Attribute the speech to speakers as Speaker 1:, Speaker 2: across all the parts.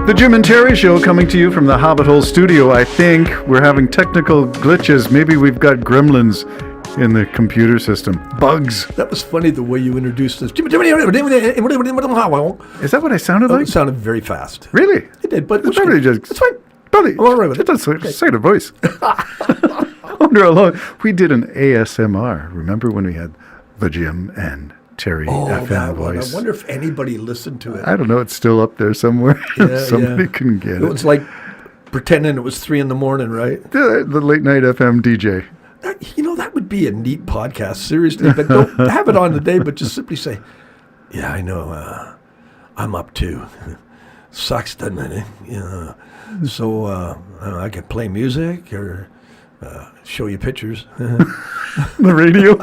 Speaker 1: The Jim and Terry Show coming to you from the Hobbit Hole studio. I think we're having technical glitches. Maybe we've got gremlins in the computer system. Bugs.
Speaker 2: That was funny the way you introduced this. Is
Speaker 1: that what I sounded like?
Speaker 2: It sounded very fast.
Speaker 1: Really?
Speaker 2: It did, but
Speaker 1: it's fine. Buddy,
Speaker 2: I'm all right with it.
Speaker 1: That's a excited voice. I wonder how long. We did an ASMR. Remember when we had the Jim and Terry FM voice?
Speaker 2: I wonder if anybody listened to it.
Speaker 1: I don't know. It's still up there somewhere. Somebody can get it.
Speaker 2: It was like pretending it was 3 a.m, right?
Speaker 1: The late night FM DJ.
Speaker 2: That would be a neat podcast, seriously. But don't have it on today, but just simply say, yeah, I know. I'm up too. Sucks, doesn't it? So I can play music or show you pictures.
Speaker 1: The radio.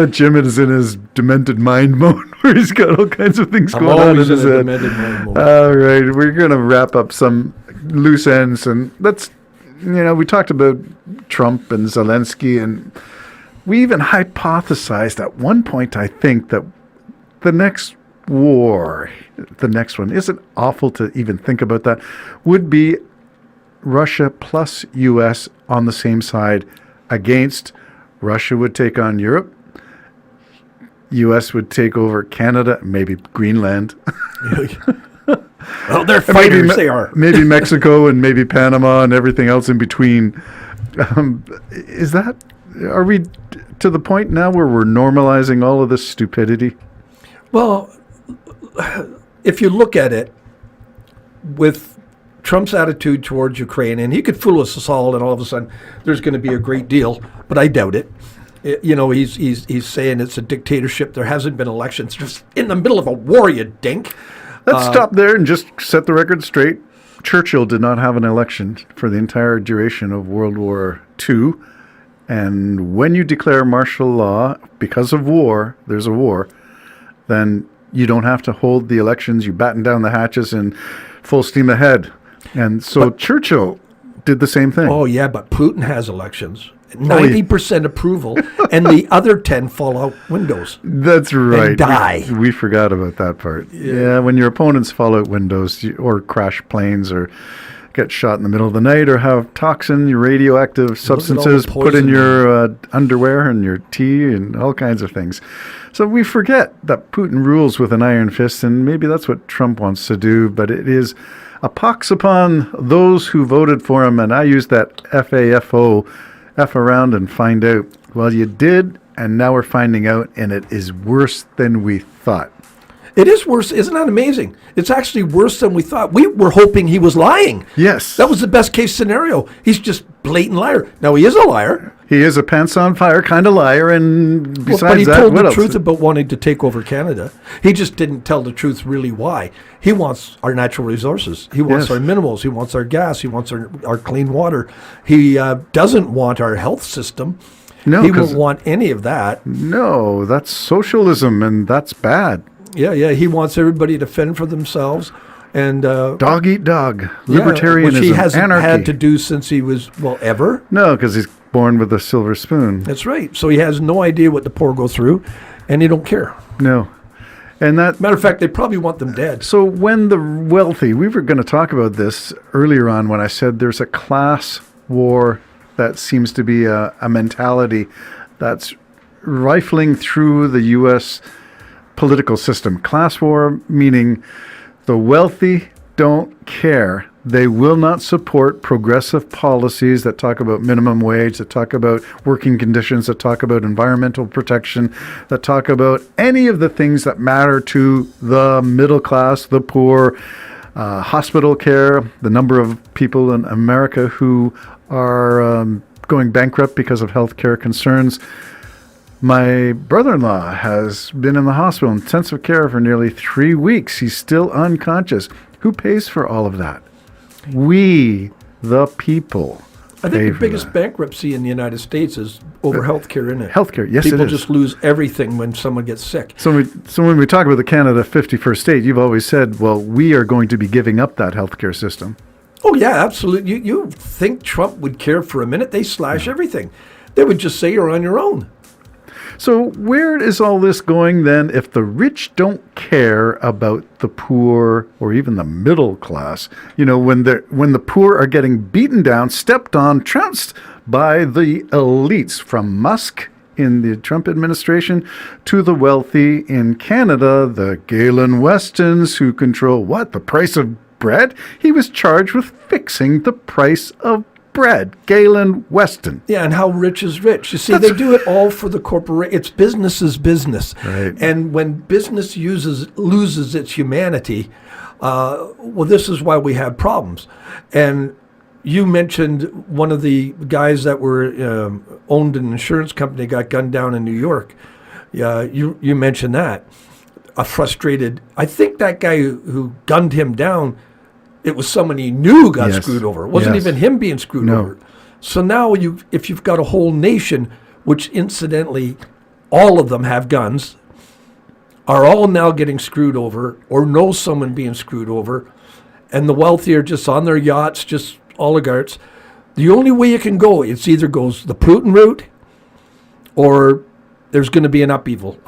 Speaker 1: Jim is in his demented mind mode where he's got all kinds of things going on in his head. All right, we're going to wrap up some loose ends, and let's, we talked about Trump and Zelensky, and we even hypothesized at one point, I think, that the next war, the next one, isn't awful to even think about that, would be Russia plus U.S. on the same side against. Russia would take on Europe. U.S. would take over Canada, maybe Greenland.
Speaker 2: Well, they're fighters, they are.
Speaker 1: Maybe Mexico and maybe Panama and everything else in between. Are we to the point now where we're normalizing all of this stupidity?
Speaker 2: Well, if you look at it with Trump's attitude towards Ukraine, and he could fool us all, and all of a sudden there's going to be a great deal, but I doubt it. He's saying it's a dictatorship. There hasn't been elections. Just in the middle of a war, you dink.
Speaker 1: Let's stop there and just set the record straight. Churchill did not have an election for the entire duration of World War II. And when you declare martial law because of war, there's a war, then you don't have to hold the elections. You batten down the hatches and full steam ahead. And so Churchill did the same thing.
Speaker 2: Oh, yeah, but Putin has elections. 90% approval, and the other 10 fall out windows.
Speaker 1: That's right.
Speaker 2: And die.
Speaker 1: We forgot about that part. Yeah, when your opponents fall out windows or crash planes or get shot in the middle of the night or have toxin, radioactive substances put in your underwear and your tea and all kinds of things. So we forget that Putin rules with an iron fist, and maybe that's what Trump wants to do, but it is a pox upon those who voted for him, and I use that FAFO, F around and find out. Well, you did, and now we're finding out, and it is worse than we thought.
Speaker 2: It is worse. Isn't that amazing? It's actually worse than we thought. We were hoping he was lying.
Speaker 1: Yes.
Speaker 2: That was the best case scenario. He's just blatant liar. Now, he is a liar.
Speaker 1: He is a pants on fire kind of liar, and besides
Speaker 2: but he
Speaker 1: that,
Speaker 2: told
Speaker 1: what
Speaker 2: the
Speaker 1: else?
Speaker 2: truth about wanting to take over Canada. He just didn't tell the truth really why. He wants our natural resources. He wants our minerals. He wants our gas. He wants our clean water. He doesn't want our health system.
Speaker 1: No,
Speaker 2: he won't want any of that.
Speaker 1: No, that's socialism, and that's bad.
Speaker 2: Yeah. He wants everybody to fend for themselves. And
Speaker 1: dog eat dog, libertarianism,
Speaker 2: which he hasn't
Speaker 1: anarchy.
Speaker 2: had to do since he was, ever.
Speaker 1: No, because he's born with a silver spoon.
Speaker 2: That's right. So he has no idea what the poor go through, and he don't care.
Speaker 1: No. And that
Speaker 2: matter of fact, they probably want them dead.
Speaker 1: So when the wealthy, we were going to talk about this earlier on when I said there's a class war that seems to be a mentality that's rifling through the U.S. political system. Class war meaning the wealthy don't care. They will not support progressive policies that talk about minimum wage, that talk about working conditions, that talk about environmental protection, that talk about any of the things that matter to the middle class, the poor, hospital care, the number of people in America who are going bankrupt because of health care concerns. My brother-in-law has been in the hospital, intensive care, for nearly 3 weeks. He's still unconscious. Who pays for all of that? We, the people.
Speaker 2: I think the biggest bankruptcy in the United States is over healthcare, isn't it?
Speaker 1: Healthcare, yes,
Speaker 2: people
Speaker 1: it is.
Speaker 2: People just lose everything when someone gets sick.
Speaker 1: So when we talk about the Canada 51st state, you've always said, well, we are going to be giving up that healthcare system.
Speaker 2: Oh, yeah, absolutely. You think Trump would care for a minute? They slash everything. They would just say you're on your own.
Speaker 1: So where is all this going then if the rich don't care about the poor or even the middle class? You know, when the poor are getting beaten down, stepped on, trounced by the elites, from Musk in the Trump administration to the wealthy in Canada, the Galen Westons, who control what? The price of bread? He was charged with fixing the price of bread. Galen Weston.
Speaker 2: Yeah, and how rich is rich? You see, they do it all for the corporate. It's business is business.
Speaker 1: Right.
Speaker 2: And when business loses its humanity, well, this is why we have problems. And you mentioned one of the guys that were owned an insurance company got gunned down in New York. Yeah, you mentioned that. A frustrated. I think that guy who gunned him down, it was someone he knew got screwed over. It wasn't even him being screwed over. So now if you've got a whole nation, which incidentally, all of them have guns, are all now getting screwed over or know someone being screwed over, and the wealthy are just on their yachts, just oligarchs. The only way you can go, it's either goes the Putin route or there's going to be an upheaval.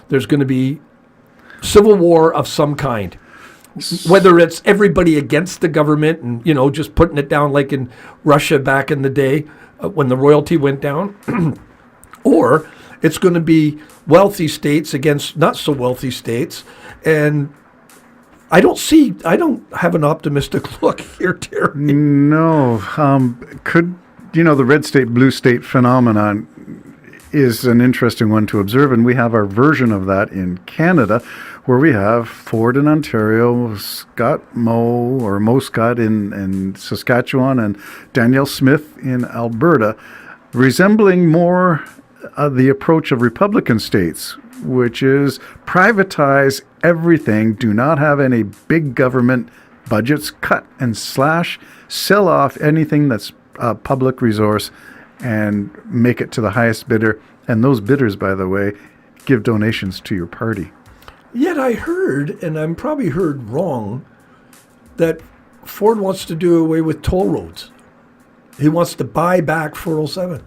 Speaker 2: There's going to be civil war of some kind. Whether it's everybody against the government and, just putting it down like in Russia back in the day when the royalty went down, or it's going to be wealthy states against not so wealthy states. And I don't have an optimistic look here, Terry.
Speaker 1: No. The red state, blue state phenomenon is an interesting one to observe, and we have our version of that in Canada, where we have Ford in Ontario, Mo Scott in Saskatchewan, and Danielle Smith in Alberta, resembling more the approach of Republican states, which is privatize everything, do not have any big government budgets, cut and slash, sell off anything that's a public resource, and make it to the highest bidder. And those bidders, by the way, give donations to your party.
Speaker 2: Yet I heard, and I'm probably heard wrong, that Ford wants to do away with toll roads. He wants to buy back 407.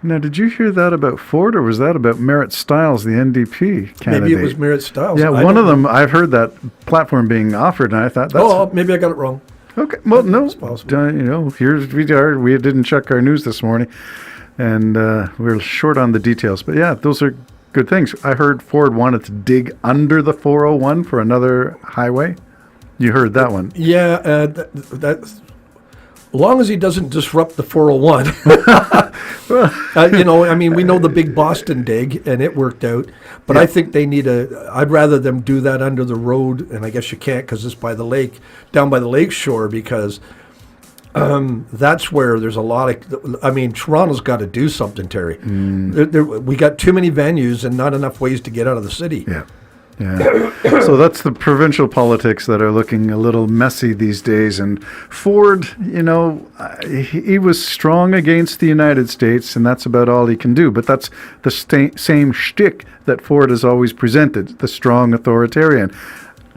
Speaker 1: Now, did you hear that about Ford, or was that about Merritt Stiles, the NDP candidate?
Speaker 2: Maybe it was Merritt Stiles.
Speaker 1: Yeah, one of them, I've heard that platform being offered, and I thought that's...
Speaker 2: Oh, maybe I got it wrong.
Speaker 1: Okay, well, no,
Speaker 2: possible.
Speaker 1: Here we are. We didn't check our news this morning, and we're short on the details. But yeah, those are good things. I heard Ford wanted to dig under the 401 for another highway. You heard that one?
Speaker 2: Yeah, as long as he doesn't disrupt the 401. We know the big Boston dig, and it worked out. But I think they need I'd rather them do that under the road, and I guess you can't because it's by the lake, down by the lake shore, because that's where there's a lot of, Toronto's got to do something, Terry. We got too many venues and not enough ways to get out of the city.
Speaker 1: Yeah. So that's the provincial politics that are looking a little messy these days. And Ford, he was strong against the United States, and that's about all he can do. But that's the same shtick that Ford has always presented, the strong authoritarian.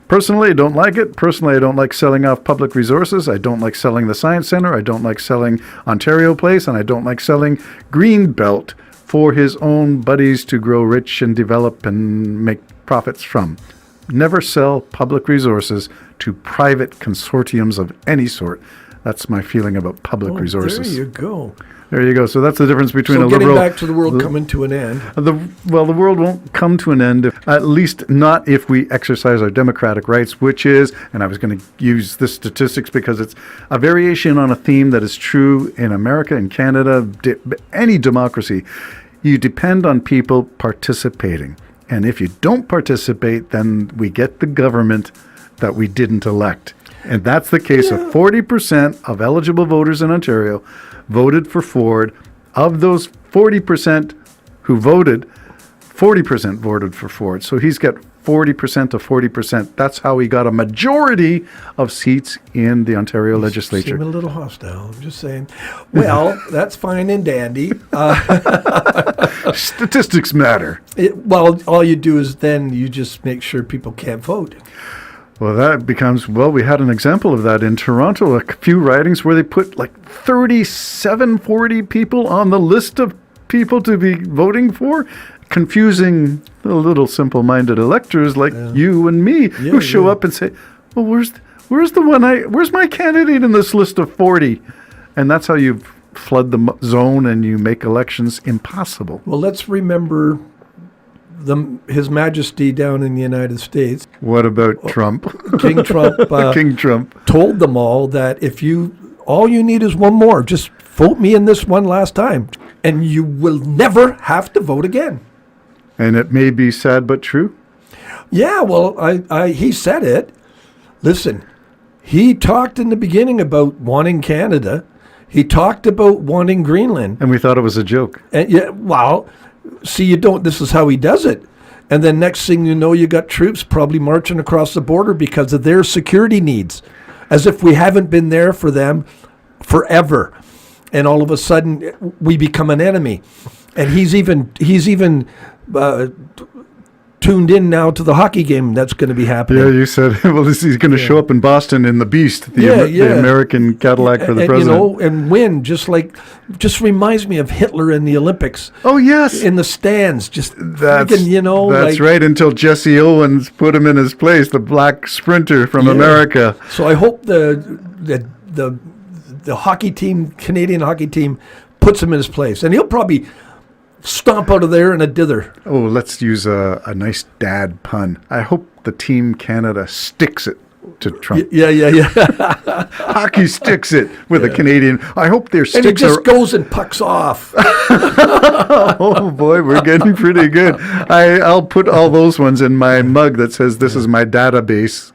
Speaker 1: Personally, I don't like it. Personally, I don't like selling off public resources. I don't like selling the Science Centre. I don't like selling Ontario Place, and I don't like selling Greenbelt for his own buddies to grow rich and develop and make profits from. Never sell public resources to private consortiums of any sort. That's my feeling about public resources.
Speaker 2: There you go.
Speaker 1: There you go. So that's the difference between a liberal...
Speaker 2: So getting back to the world coming to an end.
Speaker 1: The world won't come to an end, at least not if we exercise our democratic rights, which is, and I was going to use this statistics because it's a variation on a theme that is true in America and Canada, any democracy. You depend on people participating. And if you don't participate, then we get the government that we didn't elect. And that's the case of 40% of eligible voters in Ontario voted for Ford. Of those 40% who voted, 40% voted for Ford. So he's got 40% to 40%. That's how he got a majority of seats in the Ontario legislature.
Speaker 2: Seem a little hostile, I'm just saying. Well, that's fine and dandy.
Speaker 1: Statistics matter.
Speaker 2: All you do is then you just make sure people can't vote.
Speaker 1: Well, that becomes, we had an example of that in Toronto, a few ridings where they put like 40 people on the list of people to be voting for, confusing the little simple-minded electors like you and me who show up and say, well, where's my candidate in this list of 40? And that's how you flood the zone and you make elections impossible.
Speaker 2: Well, let's remember His Majesty down in the United States.
Speaker 1: What about Trump?
Speaker 2: King Trump.
Speaker 1: King Trump
Speaker 2: told them all that all you need is one more. Just vote me in this one last time, and you will never have to vote again.
Speaker 1: And it may be sad but true.
Speaker 2: Yeah, well, he said it. Listen, he talked in the beginning about wanting Canada. He talked about wanting Greenland.
Speaker 1: And we thought it was a joke.
Speaker 2: And see, this is how he does it. And then next thing you know, you got troops probably marching across the border because of their security needs, as if we haven't been there for them forever. And all of a sudden, we become an enemy. And he's even tuned in now to the hockey game that's going to be happening.
Speaker 1: Yeah, you said, well, he's going to show up in Boston in the Beast, the American Cadillac for the president.
Speaker 2: And win, just reminds me of Hitler in the Olympics.
Speaker 1: Oh, yes.
Speaker 2: In the stands,
Speaker 1: that's right, until Jesse Owens put him in his place, the black sprinter from America.
Speaker 2: So I hope the hockey team, Canadian hockey team, puts him in his place. And he'll probably stomp out of there in a dither.
Speaker 1: Oh, let's use a nice dad pun. I hope the Team Canada sticks it to Trump.
Speaker 2: Yeah.
Speaker 1: Hockey sticks it with a Canadian. I hope their sticks
Speaker 2: and he just goes and pucks off.
Speaker 1: Oh, boy, we're getting pretty good. I'll put all those ones in my mug that says, this is my database.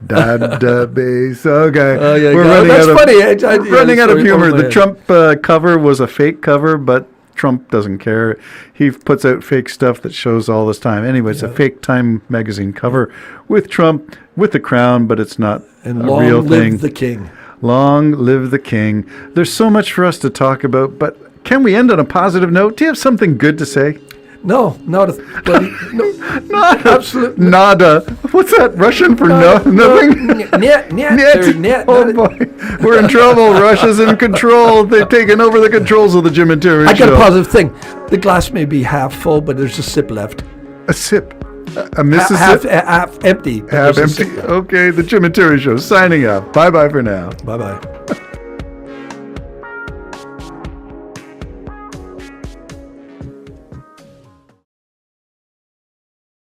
Speaker 1: Database. Okay. We're running out of humor. The Trump cover was a fake cover, but Trump doesn't care. He puts out fake stuff that shows all this time. Anyway, it's a fake Time magazine cover with Trump, with the crown, but it's not a real thing.
Speaker 2: Long live the king.
Speaker 1: Long live the king. There's so much for us to talk about, but can we end on a positive note? Do you have something good to say?
Speaker 2: No, not a bloody, no, absolutely.
Speaker 1: Nada. What's that Russian for nothing?
Speaker 2: Net.
Speaker 1: Oh boy, we're in trouble. Russia's in control. They've taken over the controls of the Jim and Terry
Speaker 2: Show.
Speaker 1: I
Speaker 2: got a positive thing. The glass may be half full, but there's a sip left.
Speaker 1: A sip. A Mississippi.
Speaker 2: Half empty.
Speaker 1: Half empty. Okay, the Jim and Terry Show signing off. Bye-bye for now.
Speaker 2: Bye-bye.